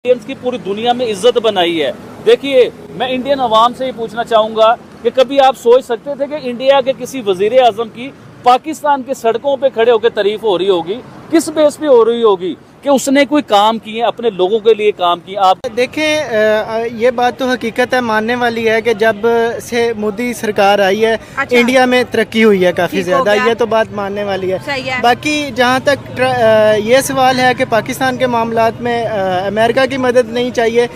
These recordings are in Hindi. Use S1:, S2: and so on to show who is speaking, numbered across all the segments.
S1: इंडियंस की पूरी दुनिया में इज्जत बनाई है। देखिए, मैं इंडियन अवाम से ही पूछना चाहूंगा कि कभी आप सोच सकते थे कि इंडिया के किसी वजीर आजम की पाकिस्तान के सड़कों पे खड़े होकर तारीफ हो रही होगी? किस बेस पे हो रही होगी कि उसने कोई काम किए, अपने लोगों के लिए काम किए? आप
S2: देखें, ये बात तो हकीकत है, मानने वाली है कि जब से मोदी सरकार आई है इंडिया में तरक्की हुई है काफ़ी ज़्यादा, ये तो बात मानने वाली है। बाकी जहाँ तक ये सवाल है कि पाकिस्तान के मामलात में अमेरिका की मदद नहीं चाहिए,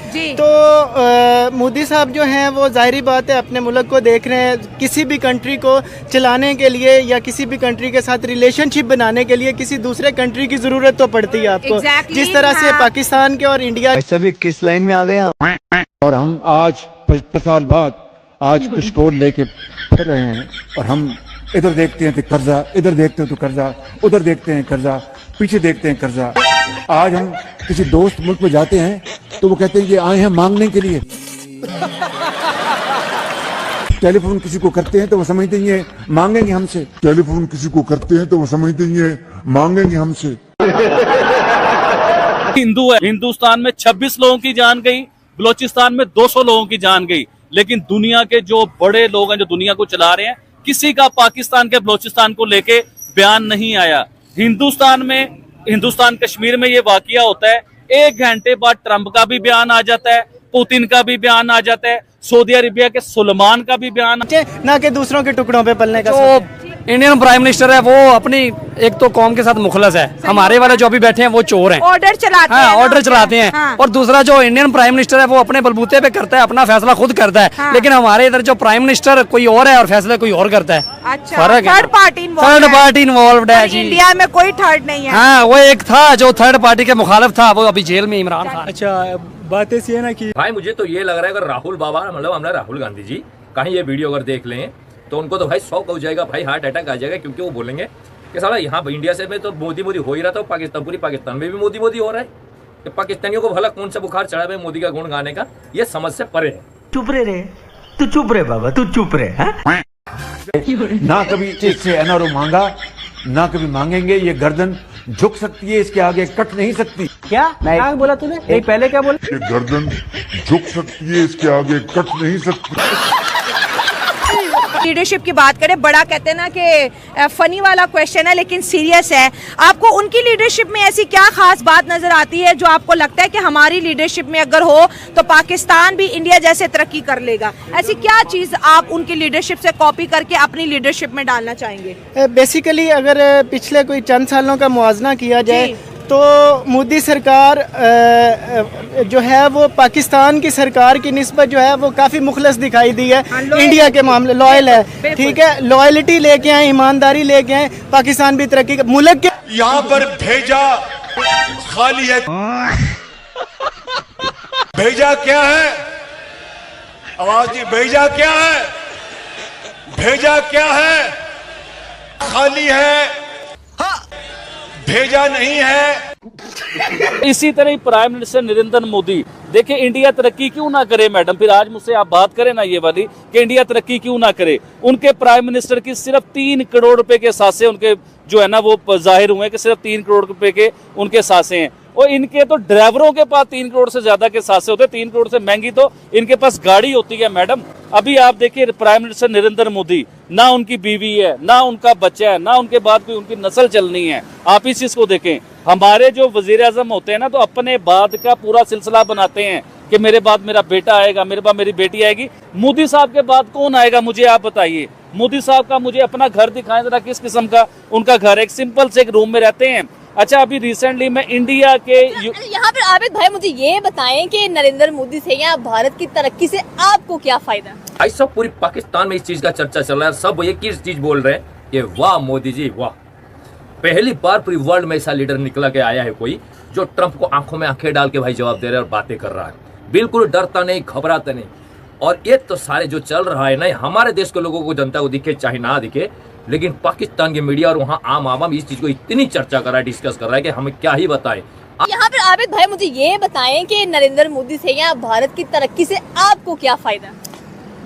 S2: तो मोदी साहब जो हैं वो जाहिर बात है अपने मुल्क को देख रहे हैं। किसी भी कंट्री को चलाने के लिए या किसी भी कंट्री के साथ रिलेशनशिप बनाने के लिए किसी दूसरे कंट्री की ज़रूरत तो पड़ती है आपको। जिस तरह से पाकिस्तान के और इंडिया
S3: सभी किस लाइन में आ गए हैं,
S4: और हम आज 50 साल बाद आज कुछ कोड लेके फिर रहे हैं, और हम इधर देखते हैं तो कर्जा, इधर देखते हैं तो कर्जा, उधर देखते हैं कर्जा, पीछे देखते हैं कर्जा। आज हम किसी दोस्त मुल्क में जाते हैं तो वो कहते हैं कि आए हैं मांगने के लिए। टेलीफोन किसी को करते हैं तो वो समझते हैं ये मांगेंगे हमसे। टेलीफोन किसी को करते हैं तो वो समझते हैं ये मांगेंगे हमसे।
S1: हिंदू है, हिंदुस्तान में 26 लोगों की जान गई, बलोचिस्तान में 200 लोगों की जान गई, लेकिन दुनिया के जो बड़े लोग हैं जो दुनिया को चला रहे हैं, किसी का पाकिस्तान के बलोचिस्तान को लेके बयान नहीं आया। हिंदुस्तान कश्मीर में ये वाकया होता है, 1 घंटे बाद ट्रंप का भी बयान आ जाता है, पुतिन का भी बयान आ जाता है, सऊदी अरेबिया के सुलेमान का भी बयान,
S2: ना कि दूसरों के टुकड़ों पे पलने का।
S5: इंडियन प्राइम मिनिस्टर है वो अपनी एक तो कौम के साथ मुखलस है, हमारे वाले जो अभी बैठे हैं वो चोर हैं,
S6: ऑर्डर चलाते हैं,
S5: ऑर्डर चलाते हैं। हाँ। और दूसरा जो इंडियन प्राइम मिनिस्टर है वो अपने बलबूते पे करता है, अपना फैसला खुद करता है। हाँ। लेकिन हमारे इधर जो प्राइम मिनिस्टर कोई और है और फैसला कोई और करता है।
S6: अच्छा,
S5: फर्क है,
S6: थर्ड पार्टी
S5: इन्वॉल्व है जी।
S6: इंडिया में कोई थर्ड नहीं है।
S5: हाँ, वो एक था जो थर्ड पार्टी के मुखालिफ था, वो अभी जेल में, इमरान खान।
S2: अच्छा, बात ऐसी है ना कि
S7: भाई मुझे तो ये लग रहा है अगर राहुल बाबा मतलब हमारे राहुल गांधी जी कहीं ये वीडियो अगर देख लें तो उनको तो भाई शौक हो जाएगा, भाई हार्ट अटैक आ जाएगा, क्योंकि वो बोलेंगे कि साला यहाँ इंडिया से में तो मोदी हो ही रहा था, पाकिस्तान पूरी पाकिस्तान में भी मोदी हो रहा है कि पाकिस्तानियों को भला कौन सा बुखार चढ़ा है मोदी का गुण गाने का, ये समझ से परे है।
S3: चुप रे तू, चुप रे बाबा तू, चुप रे।
S4: ना कभी इससे एनआरओ मांगा, ना कभी मांगेंगे। ये गर्दन झुक सकती है, इसके आगे कट नहीं सकती।
S2: क्या बोला तूने? पहले क्या बोला?
S4: ये गर्दन झुक सकती है, इसके आगे कट नहीं सकती।
S6: लीडरशिप की बात करें, बड़ा कहते हैं ना कि फनी वाला क्वेश्चन है लेकिन सीरियस है। आपको उनकी लीडरशिप में ऐसी क्या खास बात नजर आती है जो आपको लगता है कि हमारी लीडरशिप में अगर हो तो पाकिस्तान भी इंडिया जैसे तरक्की कर लेगा? ऐसी क्या चीज आप उनकी लीडरशिप से कॉपी करके अपनी लीडरशिप में डालना चाहेंगे?
S2: बेसिकली अगर पिछले कोई चंद सालों का मुआवजा किया जाए तो मोदी सरकार जो है वो पाकिस्तान की सरकार की निस्बत जो है वो काफ़ी मुखलस दिखाई दी है। इंडिया के मामले लॉयल है, ठीक है, लॉयल्टी लेके आए, ईमानदारी लेके आए, पाकिस्तान भी तरक्की का मुल्क के।
S8: यहाँ पर भेजा खाली है, भेजा क्या है? आवाज दी, भेजा क्या है? भेजा क्या है? खाली है, भेजा नहीं है।
S1: इसी तरह ही प्राइम मिनिस्टर नरेंद्र मोदी, देखिए इंडिया तरक्की क्यों ना करे मैडम, फिर आज मुझसे आप बात करें ना ये वाली कि इंडिया तरक्की क्यों ना करे। उनके प्राइम मिनिस्टर की सिर्फ 3 करोड़ रुपए के सासे उनके जो है ना वो जाहिर हुए कि सिर्फ 3 करोड़ रुपए के उनके सासे हैं, और इनके तो ड्राइवरों के पास 3 करोड़ से ज्यादा के सासे होते हैं। 3 करोड़ से महंगी तो इनके पास गाड़ी होती है मैडम। अभी आप देखिए प्राइम मिनिस्टर नरेंद्र मोदी, ना उनकी बीवी है, ना उनका बच्चा है, ना उनके बाद कोई उनकी नस्ल चलनी है। आप इस चीज को देखें, हमारे जो वजीर आजम होते हैं ना तो अपने बाद का पूरा सिलसिला बनाते हैं कि मेरे बाद मेरा बेटा आएगा, मेरे बाद मेरी बेटी आएगी। मोदी साहब के बाद कौन आएगा मुझे आप बताइए? मोदी साहब का मुझे अपना घर दिखाएं जरा, किस किस्म का उनका घर, एक सिंपल से एक रूम में रहते हैं। अच्छा, अभी रिसेंटली मैं इंडिया के
S9: यहाँ पर आबिद भाई मुझे ये बताएं कि नरेंद्र मोदी से या भारत की तरक्की से आपको क्या फायदा?
S7: भाई सब पूरी पाकिस्तान में इस चीज का चर्चा चल रहा है, सब एक ही चीज बोल रहे हैं कि वाह मोदी जी वाह, पहली बार पूरी वर्ल्ड में ऐसा लीडर निकला के आया है कोई जो ट्रंप को आंखों में आंखें डाल के भाई जवाब दे रहा है और बातें कर रहा है, बिल्कुल डरता नहीं, घबराता नहीं। और ये तो सारे जो चल रहा है ना, हमारे देश के लोगों को, जनता को दिखे चाहे ना दिखे, लेकिन पाकिस्तान के मीडिया और वहाँ आम आवाम इस चीज को इतनी चर्चा कर रहा है, डिस्कस कर रहा है कि हमें क्या ही बताएं।
S9: यहाँ पर आबिद भाई मुझे ये बताएं कि नरेंद्र मोदी से या भारत की तरक्की से आपको क्या फायदा?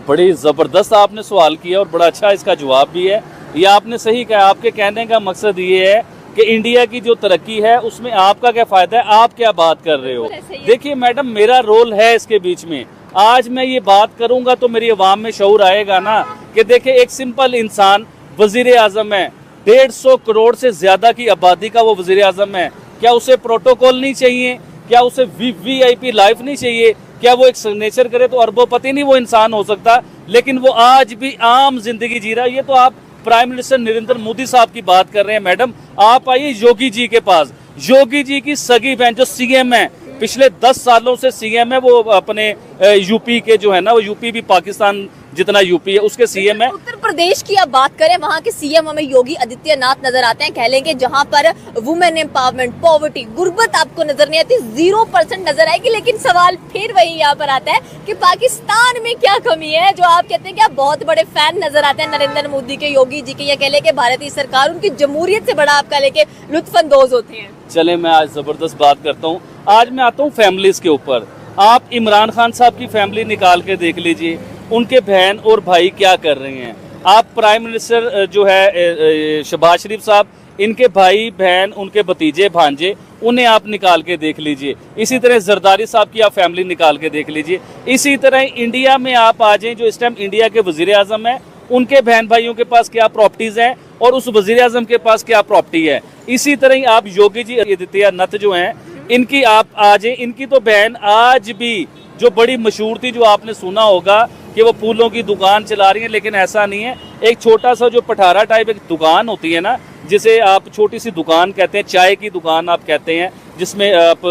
S1: बड़ी जबरदस्त आपने सवाल किया और बड़ा अच्छा इसका जवाब भी है। ये आपने सही कहा, आपके कहने का मकसद ये है कि इंडिया की जो तरक्की है उसमें आपका क्या फायदा है, आप क्या बात कर रहे हो। देखिए मैडम, मेरा रोल है इसके बीच में। आज मैं ये बात करूंगा तो मेरी आवाम में शऊर आएगा ना कि देखिए एक सिंपल इंसान वजीर आजम है, 150 करोड़ से ज्यादा की आबादी का वो वजीर आजम है। क्या उसे प्रोटोकॉल नहीं चाहिए? क्या उसे VIP लाइफ नहीं चाहिए? क्या वो एक सिग्नेचर करे तो अरबोपति नहीं वो इंसान हो सकता? लेकिन वो आज भी आम जिंदगी जी रहा है। ये तो आप प्राइम मिनिस्टर नरेंद्र मोदी साहब की बात कर रहे हैं मैडम। आप आइए योगी जी के पास। योगी जी की सगी बहन जो CM है, पिछले 10 सालों से CM है, वो अपने यूपी के जो है ना, वो यूपी भी पाकिस्तान जितना यूपी है उसके CM है।
S9: उत्तर प्रदेश की आप बात करें, वहाँ के CM हमें योगी आदित्यनाथ नजर आते हैं। कह लेंगे जहाँ पर वुमेन एम्पावरमेंट, पॉवर्टी, गुर्बत आपको नजर नहीं आती, 0% नजर आएगी। लेकिन सवाल फिर वही यहाँ पर आता है कि पाकिस्तान में क्या कमी है जो आप कहते हैं कि आप बहुत बड़े फैन नजर आते हैं नरेंद्र मोदी के, योगी जी के, या कह लेंगे भारतीय सरकार उनकी जमहूरियत से बड़ा आपका लेके लुत्फानंदोज होते हैं।
S1: चले मैं आज जबरदस्त बात करता हूँ। आज मैं आता हूँ फैमिलीज के ऊपर। आप इमरान खान साहब की फैमिली निकाल के देख लीजिए, उनके बहन और भाई क्या कर रहे हैं। आप प्राइम मिनिस्टर जो है शहबाज शरीफ साहब, इनके भाई बहन, उनके भतीजे भांजे, उन्हें आप निकाल के देख लीजिए। इसी तरह जरदारी साहब की आप फैमिली निकाल के देख लीजिए। इसी तरह इंडिया में आप आ जाएं, जो इस टाइम इंडिया के वजीर आजम है, उनके बहन भाइयों के पास क्या प्रॉपर्टीज हैं और उस वजीर आजम के पास क्या प्रॉपर्टी है। इसी तरह आप योगी जी आदित्यनाथ जो हैं, इनकी आप आ जाए, इनकी तो बहन आज भी जो बड़ी मशहूर थी, जो आपने सुना होगा कि वो फूलों की दुकान चला रही है, लेकिन ऐसा नहीं है। एक छोटा सा जो पठारा टाइप एक दुकान होती है ना, जिसे आप छोटी सी दुकान कहते हैं, चाय की दुकान आप कहते हैं, जिसमें आप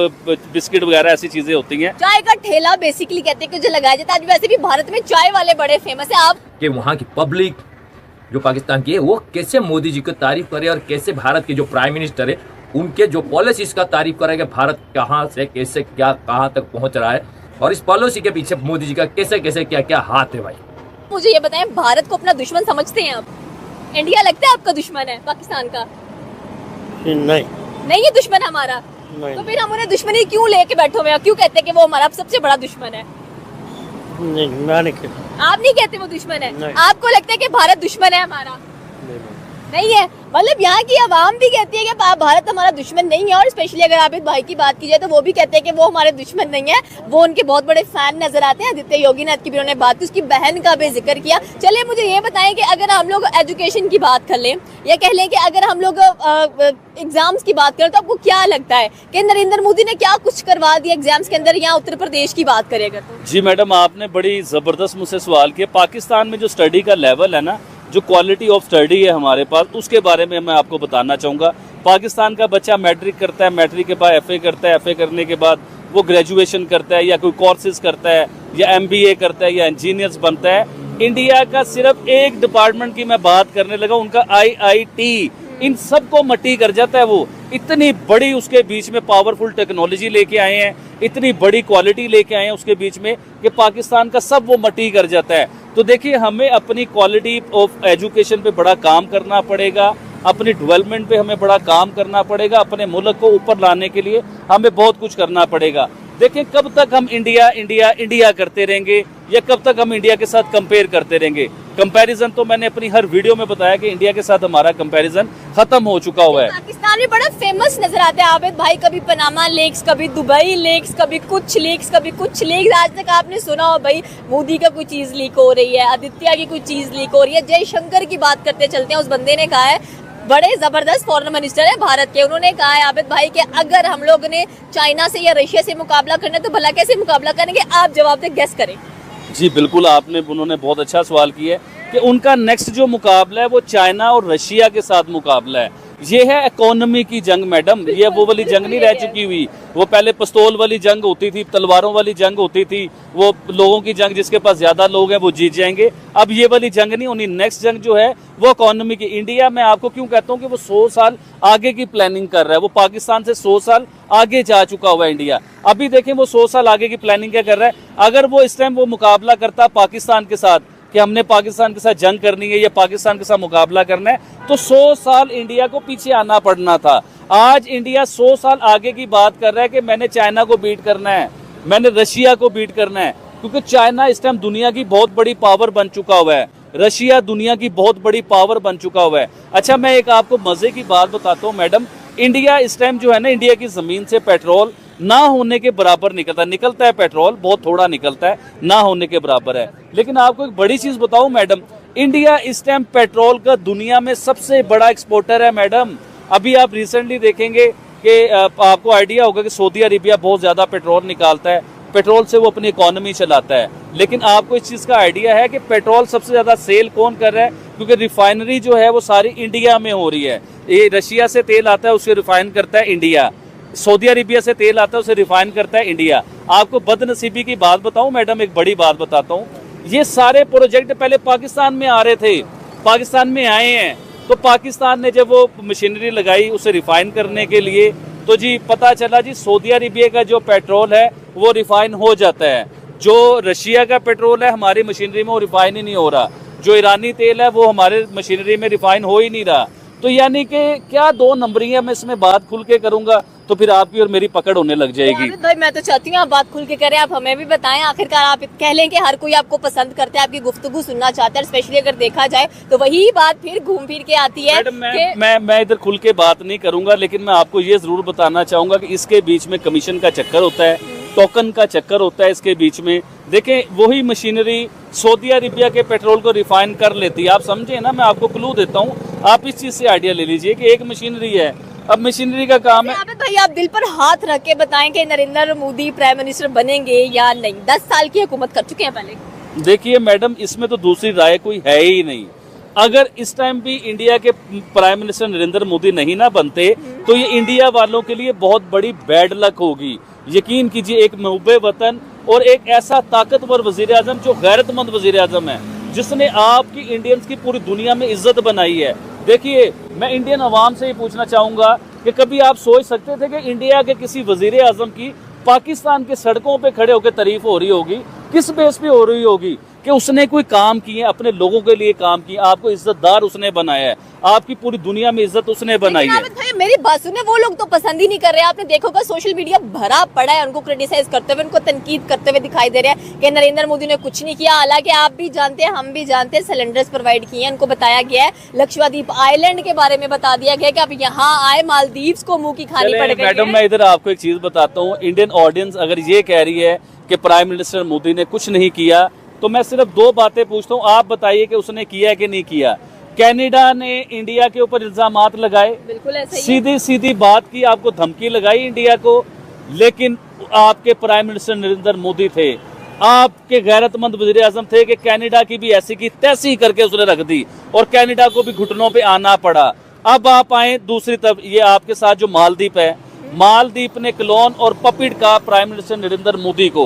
S1: बिस्किट वगैरह ऐसी चीजें होती हैं।
S9: चाय का ठेला बेसिकली कहते हैं कि जो लगाया जाता है। आज वैसे भी भारत में चाय वाले बड़े फेमस है। आप
S7: कि वहाँ की पब्लिक जो पाकिस्तान की है वो कैसे मोदी जी की तारीफ करे और कैसे भारत के जो प्राइम मिनिस्टर है उनके जो पॉलिसीज का तारीफ करेगा, भारत कहाँ से कैसे क्या कहाँ तक पहुँच रहा है और इस पॉलिसी के पीछे मोदी जी का कैसे कैसे क्या क्या हाथ है। भाई
S9: मुझे ये बताएं, भारत को अपना दुश्मन समझते हैं आप? इंडिया लगता है आपका दुश्मन है पाकिस्तान का? नहीं है दुश्मन हमारा। तो फिर हम उन्हें दुश्मनी क्यों लेके बैठे हुए हैं? क्यों कहते हैं कि वो हमारा सबसे बड़ा दुश्मन है?
S2: नहीं, मैं नहीं कहता।
S9: आप नहीं कहते वो दुश्मन है? आपको लगता है कि भारत दुश्मन है हमारा? नहीं है। मतलब यहाँ की आवाम भी कहती है कि भारत हमारा दुश्मन नहीं है। और स्पेशली अगर आबिद भाई की बात की जाए तो वो भी कहते हैं कि वो हमारे दुश्मन नहीं है, वो उनके बहुत बड़े फैन नजर आते हैं। आदित्य योगीनाथ की भी उन्होंने बात की, उसकी बहन का भी जिक्र किया। चलिए मुझे ये बताएं कि अगर हम लोग एजुकेशन की बात कर लें या कह लें कि अगर हम लोग एग्जाम्स की बात करें, तो आपको क्या लगता है कि नरेंद्र मोदी ने क्या कुछ करवा दिया एग्जाम्स के अंदर, या उत्तर प्रदेश की बात करेगा तो?
S1: जी मैडम, आपने बड़ी जबरदस्त मुझसे सवाल किया। पाकिस्तान में जो स्टडी का लेवल है ना, जो क्वालिटी ऑफ स्टडी है हमारे पास, उसके बारे में मैं आपको बताना चाहूँगा। पाकिस्तान का बच्चा मैट्रिक करता है, मैट्रिक के बाद FA करता है, FA करने के बाद वो ग्रेजुएशन करता है या कोई कोर्सेज करता है या MBA करता है या इंजीनियर्स बनता है। इंडिया का सिर्फ एक डिपार्टमेंट की मैं बात करने लगा, उनका IIT, इन सबको मट्टी कर जाता है। वो इतनी बड़ी उसके बीच में पावरफुल टेक्नोलॉजी लेके आए हैं, इतनी बड़ी क्वालिटी लेके आए हैं उसके बीच में कि पाकिस्तान का सब वो मट्टी कर जाता है। तो देखिए, हमें अपनी क्वालिटी ऑफ एजुकेशन पे बड़ा काम करना पड़ेगा, अपनी डेवलपमेंट पे हमें बड़ा काम करना पड़ेगा, अपने मुल्क को ऊपर लाने के लिए हमें बहुत कुछ करना पड़ेगा। देखें, कब तक हम इंडिया इंडिया इंडिया करते रहेंगे या कब तक हम इंडिया के साथ कंपेयर करते रहेंगे? कंपैरिजन तो मैंने अपनी हर वीडियो में बताया कि इंडिया के साथ हमारा कंपैरिजन खत्म हो चुका हुआ है।
S9: पाकिस्तान में बड़ा फेमस नजर आता है आबिद भाई, कभी पनामा लीक्स, कभी दुबई लीक्स, कभी कुछ लीक्स, कभी कुछ लीक्स। आज तक आपने सुना हो भाई मोदी का कोई चीज लीक हो रही है, आदित्य की कोई चीज लीक हो रही है। जयशंकर की बात करते चलते हैं, उस बंदे ने कहा है, बड़े जबरदस्त फॉरेन मिनिस्टर है भारत के, उन्होंने कहा है आबिद भाई कि अगर हम लोग ने चाइना से या रशिया से मुकाबला करना है तो भला कैसे मुकाबला करेंगे? आप जवाब दे, गेस करें।
S1: जी बिल्कुल, उन्होंने बहुत अच्छा सवाल किया है कि उनका नेक्स्ट जो मुकाबला है वो चाइना और रशिया के साथ मुकाबला है। ये है इकोनॉमी की जंग मैडम, ये वो वाली जंग नहीं रह चुकी हुई। वो पहले पिस्तौल वाली जंग होती थी, तलवारों वाली जंग होती थी, वो लोगों की जंग, जिसके पास ज्यादा लोग हैं वो जीत जाएंगे। अब ये वाली जंग नहीं होनी, नेक्स्ट जंग जो है वो इकोनॉमी की। इंडिया में आपको क्यों कहता हूँ कि वो 100 साल आगे की प्लानिंग कर रहा है, वो पाकिस्तान से 100 साल आगे जा चुका हुआ है इंडिया। अभी देखें वो 100 साल आगे की प्लानिंग क्या कर रहा है। अगर वो इस टाइम वो मुकाबला करता पाकिस्तान के साथ कि हमने पाकिस्तान के साथ जंग करनी है या पाकिस्तान के साथ मुकाबला करना है, तो 100 साल इंडिया को पीछे आना पड़ना था। आज इंडिया 100 साल आगे की बात कर रहा है कि मैंने चाइना को बीट करना है, मैंने रशिया को बीट करना है, क्योंकि चाइना इस टाइम दुनिया की बहुत बड़ी पावर बन चुका हुआ है। रशिया दुनिया की बहुत बड़ी पावर बन चुका हुआ है। अच्छा, मैं एक आपको मजे की बात बताता हूँ मैडम, इंडिया इस टाइम जो है ना, इंडिया की जमीन से पेट्रोल ना होने के बराबर निकलता है पेट्रोल, बहुत थोड़ा निकलता है, ना होने के बराबर है। लेकिन आपको एक बड़ी चीज बताऊं मैडम, इंडिया इस टाइम पेट्रोल का दुनिया में सबसे बड़ा एक्सपोर्टर है मैडम। अभी आप रिसेंटली देखेंगे कि आपको आइडिया होगा कि सऊदी अरेबिया बहुत ज्यादा पेट्रोल निकालता है, पेट्रोल से वो अपनी इकोनॉमी चलाता है। लेकिन आपको इस चीज का आइडिया है कि पेट्रोल सबसे ज्यादा सेल कौन कर रहा है? क्योंकि रिफाइनरी जो है वो सारी इंडिया में हो रही है। ये रशिया से तेल आता है, उसे रिफाइन करता है इंडिया, सऊदी अरेबिया से तेल आता है, उसे रिफाइन करता है इंडिया। आपको बदनसीबी की बात बताऊं मैडम, एक बड़ी बात बताता हूं, ये सारे प्रोजेक्ट पहले पाकिस्तान में आ रहे थे, पाकिस्तान में आए हैं, तो पाकिस्तान ने जब वो मशीनरी लगाई उसे रिफाइन करने के लिए, तो जी पता चला जी सऊदी अरेबिया का जो पेट्रोल है वो रिफाइन हो जाता है, जो रशिया का पेट्रोल है हमारी मशीनरी में वो रिफाइन ही नहीं हो रहा, जो ईरानी तेल है वो हमारे मशीनरी में रिफाइन हो ही नहीं रहा। तो यानी कि क्या दो नंबरी है, मैं इसमें बात खुल के करूंगा तो फिर आपकी और मेरी पकड़ होने लग जाएगी।
S9: भाई मैं तो चाहती हूँ आप बात खुल के करें, आप हमें भी बताएं। आखिरकार आप कह लें कि हर कोई आपको पसंद करता है, आपकी गुफ्तगू सुनना चाहता है, स्पेशली अगर देखा जाए तो वही बात फिर घूम फिर के आती है।
S1: मैडम मैं इधर खुल के बात नहीं करूंगा, लेकिन मैं आपको ये जरूर बताना चाहूंगा कि इसके बीच में कमीशन का चक्कर होता है, टोकन का चक्कर होता है इसके बीच में। देखें, वही मशीनरी सऊदी अरेबिया के पेट्रोल को रिफाइन कर लेती है। आप समझे ना, मैं आपको क्लू देता हूँ, आप इस चीज से आइडिया ले लीजिए कि एक मशीनरी है, अब मशीनरी का काम है।
S9: भाई आप दिल पर हाथ रख के बताएं कि नरेंद्र मोदी प्राइम मिनिस्टर बनेंगे या नहीं? 10 साल की हुकूमत कर चुके हैं पहले।
S1: देखिए मैडम, इसमें तो दूसरी राय कोई है ही नहीं। अगर इस टाइम भी इंडिया के प्राइम मिनिस्टर नरेंद्र मोदी नहीं ना बनते तो ये इंडिया वालों के लिए बहुत बड़ी बैड लक होगी। यकीन कीजिए, एक महबूबे वतन और एक ऐसा ताकतवर वजीर आजम जो गैरतमंद वजीर आजम है, जिसने आपकी इंडियंस की पूरी दुनिया में इज्जत बनाई है। देखिए, मैं इंडियन अवाम से ही पूछना चाहूंगा कि कभी आप सोच सकते थे कि इंडिया के किसी वजीर आजम की पाकिस्तान के सड़कों पे खड़े होकर तारीफ हो रही होगी? किस बेस पे हो रही होगी? कि उसने कोई काम किए, अपने लोगों के लिए काम किए, आपको इज्जतदार उसने बनाया है, आपकी पूरी दुनिया में इज्जत उसने बनाई है।
S9: भाई मेरी बात सुने, वो लोग तो पसंद ही नहीं कर रहे। आपने देखा होगा सोशल मीडिया भरा पड़ा है उनको क्रिटिसाइज करते हुए, उनको तनकीद करते हुए दिखाई दे रहे हैं कि नरेंद्र मोदी ने कुछ नहीं किया। हालांकि आप भी जानते हैं, हम भी जानते हैं, सिलेंडर्स प्रोवाइड किए हैं, उनको बताया गया है, लक्षद्वीप आइलैंड के बारे में बता दिया गया कि आप यहाँ आए, मालदीव्स को मुंह की खानी पड़ गई है।
S1: मैडम, मैं इधर आपको एक चीज बताता हूँ, इंडियन ऑडियंस अगर ये कह रही है कि प्राइम मिनिस्टर मोदी ने कुछ नहीं किया, तो मैं सिर्फ दो बातें पूछता हूँ, आप बताइए कि उसने किया कि नहीं किया। कनाडा ने इंडिया के ऊपर इल्जामात लगाए,
S9: बिल्कुल ऐसे ही
S1: सीधी सीधी बात की, आपको धमकी लगाई इंडिया को, लेकिन आपके प्राइम मिनिस्टर नरेंद्र मोदी थे, आपके गैरतमंद वजीर आजम थे कि कनाडा की भी ऐसी की तैसी करके उसने रख दी और कनाडा को भी घुटनों पे आना पड़ा। अब आप आए दूसरी तरफ, ये आपके साथ जो मालदीप है, मालदीप ने क्लोन और पपिट का प्राइम मिनिस्टर नरेंद्र मोदी को,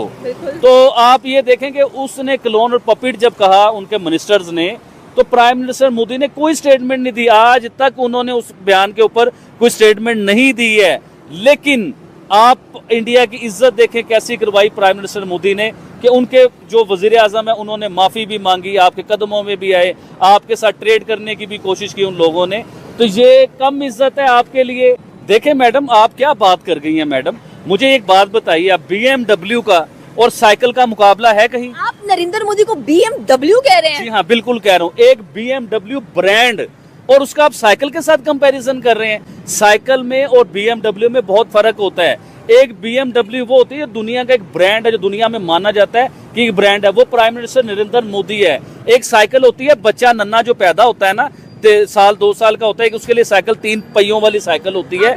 S1: तो आप ये देखें कि उसने क्लोन और पपिट जब कहा उनके मिनिस्टर्स ने, तो प्राइम मिनिस्टर मोदी ने कोई स्टेटमेंट नहीं दी। आज तक उन्होंने उस बयान के ऊपर कोई स्टेटमेंट नहीं दी है। लेकिन आप इंडिया की इज्जत देखें कैसी करवाई प्राइम मिनिस्टर मोदी ने कि उनके जो वजीर आजम है उन्होंने माफी भी मांगी, आपके कदमों में भी आए, आपके साथ ट्रेड करने की भी कोशिश की उन लोगों ने। तो ये कम इज्जत है आपके लिए? देखें मैडम, आप क्या बात कर गई हैं मैडम, मुझे एक बात बताइए, आप BMW का और साइकिल का मुकाबला है कहीं?
S9: आप नरेंद्र मोदी को BMW कह रहे हैं?
S1: जी हाँ, बिल्कुल कह रहा हूँ। एक BMW ब्रांड और उसका आप साइकिल के साथ कंपैरिजन कर रहे हैं। साइकिल में और BMW में बहुत फर्क होता है। एक BMW वो होती है दुनिया का एक ब्रांड है, जो दुनिया में माना जाता है कि एक ब्रांड है, वो प्राइम मिनिस्टर नरेंद्र मोदी है। एक साइकिल होती है बच्चा नन्ना जो पैदा होता है ना, साल 2 साल का होता है, कि उसके लिए साइकिल 3 पहियों वाली साइकिल होती है।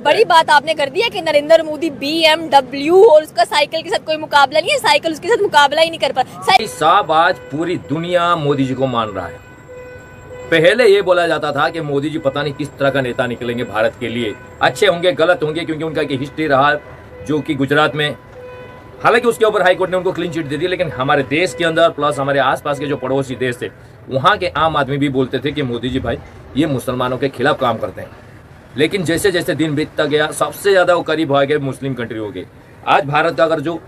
S9: बड़ी बात आपने कर दी है कि नरेंद्र मोदी BMW और उसका साइकिल के साथ कोई मुकाबला नहीं है, साइकिल उसके साथ मुकाबला ही नहीं कर पा।
S7: साहब, आज पूरी दुनिया मोदी जी को मान रहा है। पहले ये बोला जाता था कि मोदी जी पता नहीं किस तरह का नेता निकलेंगे भारत के लिए, अच्छे होंगे गलत होंगे, क्योंकि उनका एक हिस्ट्री रहा जो कि गुजरात में, हालांकि उसके ऊपर हाई कोर्ट ने उनको क्लीन चिट दे दी, लेकिन हमारे देश के अंदर प्लस हमारे आसपास के जो पड़ोसी देश थे, वहाँ के आम आदमी भी बोलते थे कि मोदी जी भाई ये मुसलमानों के खिलाफ काम करते हैं। लेकिन जैसे जैसे दिन बीतता गया, सबसे ज़्यादा वो करीब आ गए मुस्लिम कंट्रियों के। आज भारत का अगर जो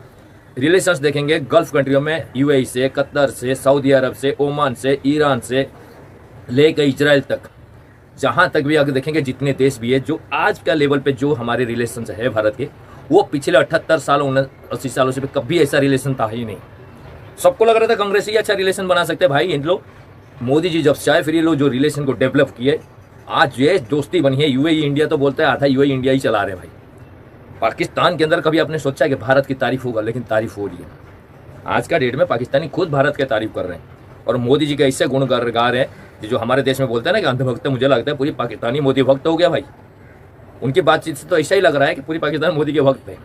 S7: रिलेशंस देखेंगे गल्फ कंट्रियों में, UAE से, कतर से, सऊदी अरब से, ओमान से, ईरान से लेकर इजराइल तक, जहाँ तक भी अगर देखेंगे जितने देश भी है, जो आज का लेवल पे जो हमारे रिलेशन है भारत के, वो पिछले 78 सालों 80 सालों से कभी ऐसा रिलेशन था ही नहीं। सबको लग रहा था कांग्रेस ही अच्छा रिलेशन बना सकते हैं। भाई इन लोग मोदी जी जब चाहे फिर ये लोग जो रिलेशन को डेवलप किए, आज ये दोस्ती बनी है। यूएई इंडिया तो बोलते हैं, आधा यूएई इंडिया ही चला रहे भाई। पाकिस्तान के अंदर कभी आपने सोचा कि भारत की तारीफ होगा, लेकिन तारीफ हो रही है। आज का डेट में पाकिस्तानी खुद भारत के तारीफ कर रहे हैं और मोदी जी के ऐसे गुण गा रहे हैं कि जो हमारे देश में बोलते हैं ना कि अंधभक्त, मुझे लगता है पूरी पाकिस्तानी मोदी भक्त हो गया भाई। उनकी बातचीत से तो ऐसा ही लग रहा है कि पूरी पाकिस्तान मोदी के भक्त है।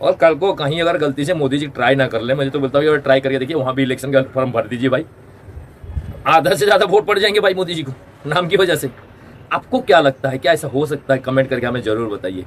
S7: और कल को कहीं अगर गलती से मोदी जी ट्राई ना कर ले, मुझे तो बोलता हूँ ट्राई करके देखिए, वहाँ भी इलेक्शन का फॉर्म भर दीजिए भाई, आधा से ज़्यादा वोट पड़ जाएंगे भाई मोदी जी को नाम की वजह से। आपको क्या लगता है, क्या ऐसा हो सकता है? कमेंट करके हमें जरूर बताइए।